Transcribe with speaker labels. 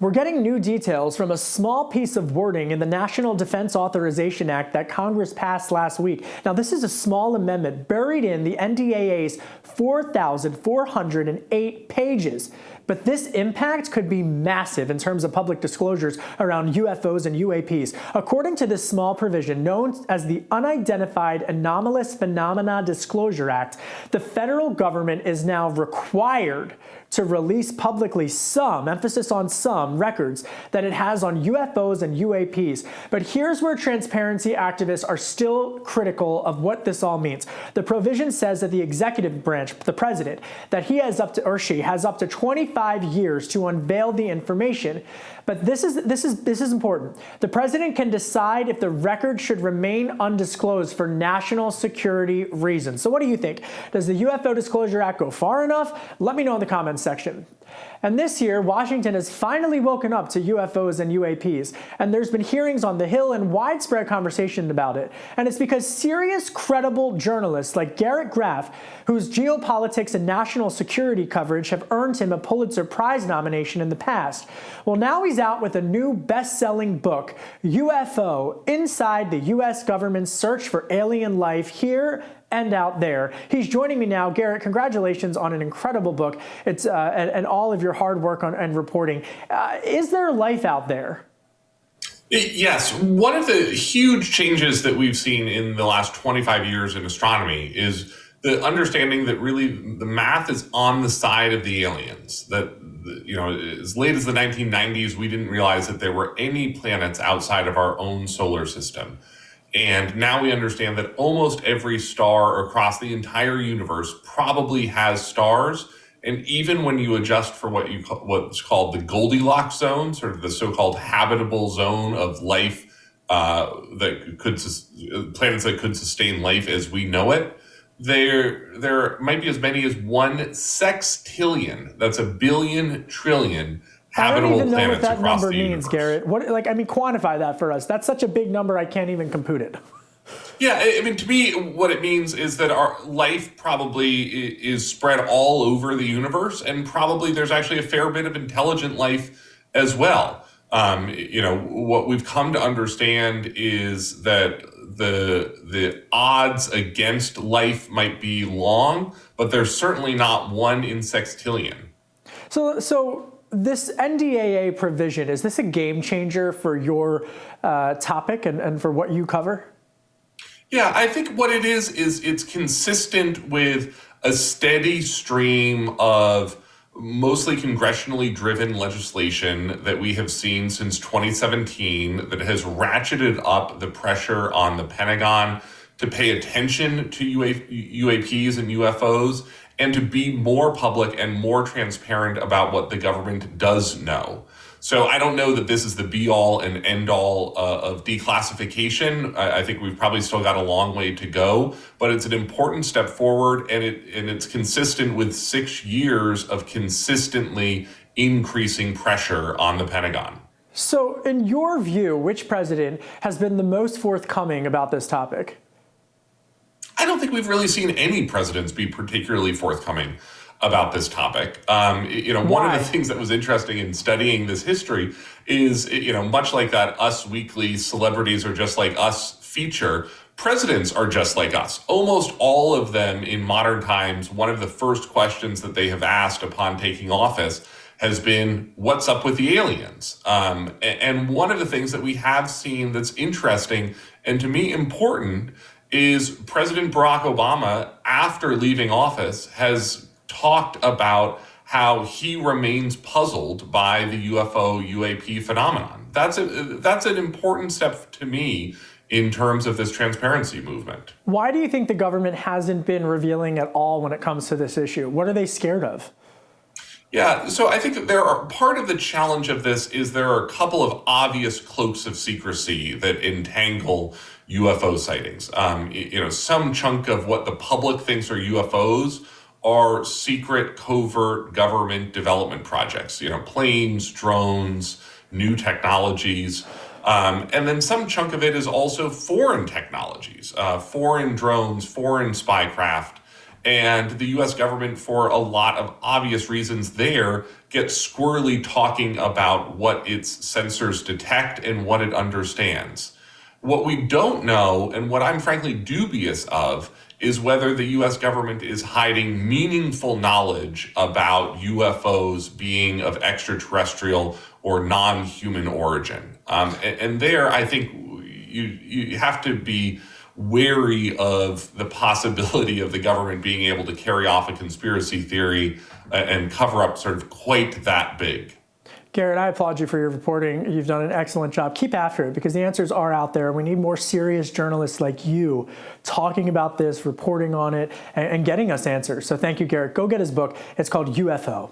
Speaker 1: We're getting new details from a small piece of wording in the National Defense Authorization Act that Congress passed last week. Now, this is a small amendment buried in the NDAA's 4,408 pages. But this impact could be massive in terms of public disclosures around UFOs and UAPs. According to this small provision known as the Unidentified Anomalous Phenomena Disclosure Act, the federal government is now required to release publicly some, emphasis on some, records that it has on UFOs and UAPs. But here's where transparency activists are still critical of what this all means. The provision says that the executive branch, the president, that he has up to, or she has up to 25 years to unveil the information. But this is important. The president can decide if the record should remain undisclosed for national security reasons. So what do you think? Does the UFO Disclosure Act go far enough? Let me know in the comments section. And this year, Washington has finally woken up to UFOs and UAPs, and there's been hearings on the Hill and widespread conversation about it. And it's because serious, credible journalists like Garrett Graff, whose geopolitics and national security coverage have earned him a Pulitzer Prize nomination in the past. Well, now he's out with a new best-selling book, UFO, Inside the U.S. Government's Search for Alien Life Here and Out There. He's joining me now. Garrett, congratulations on an incredible book. It's and all of your hard work on and reporting. Is there life out there?
Speaker 2: Yes. One of the huge changes that we've seen in the last 25 years in astronomy is the understanding that really the math is on the side of the aliens. That, you know, as late as the 1990s, we didn't realize that there were any planets outside of our own solar system. And now we understand that almost every star across the entire universe probably has stars. And even when you adjust for what's called the Goldilocks zone, sort of the so-called habitable zone of life, planets that could sustain life as we know it, there might be as many as 1 sextillion. That's a billion trillion habitable planets across the universe. I don't even know what that number means,
Speaker 1: Garrett. Quantify that for us. That's such a big number, I can't even compute it.
Speaker 2: Yeah, I mean, to me, what it means is that our life probably is spread all over the universe, and probably there's actually a fair bit of intelligent life as well. What we've come to understand is that the odds against life might be long, but there's certainly not 1 in sextillion.
Speaker 1: So this NDAA provision, is this a game changer for your topic and for what you cover?
Speaker 2: Yeah, I think what it is it's consistent with a steady stream of mostly congressionally driven legislation that we have seen since 2017 that has ratcheted up the pressure on the Pentagon to pay attention to UAPs and UFOs and to be more public and more transparent about what the government does know. So I don't know that this is the be-all and end-all of declassification. I think we've probably still got a long way to go, but it's an important step forward, and it's consistent with 6 years of consistently increasing pressure on the Pentagon.
Speaker 1: So in your view, which president has been the most forthcoming about this topic?
Speaker 2: I don't think we've really seen any presidents be particularly forthcoming about this topic. One of the things that was interesting in studying this history is, much like that Us Weekly Celebrities Are Just Like Us feature, presidents are just like us. Almost all of them in modern times, one of the first questions that they have asked upon taking office has been, what's up with the aliens? And one of the things that we have seen that's interesting and to me important is President Barack Obama, after leaving office, has talked about how he remains puzzled by the UFO UAP phenomenon. That's an important step to me in terms of this transparency movement.
Speaker 1: Why do you think the government hasn't been revealing at all when it comes to this issue? What are they scared of?
Speaker 2: Yeah, so I think that part of the challenge of this is there are a couple of obvious cloaks of secrecy that entangle UFO sightings. Some chunk of what the public thinks are UFOs are secret, covert government development projects, planes, drones, new technologies. And then some chunk of it is also foreign technologies, foreign drones, foreign spycraft. And the U.S. government, for a lot of obvious reasons there, get squirrely talking about what its sensors detect and what it understands. What we don't know, and what I'm frankly dubious of, is whether the US government is hiding meaningful knowledge about UFOs being of extraterrestrial or non-human origin. And there, I think you have to be wary of the possibility of the government being able to carry off a conspiracy theory and cover up sort of quite that big.
Speaker 1: Garrett, I applaud you for your reporting. You've done an excellent job. Keep after it, because the answers are out there. We need more serious journalists like you talking about this, reporting on it, and getting us answers. So thank you, Garrett. Go get his book. It's called UFO.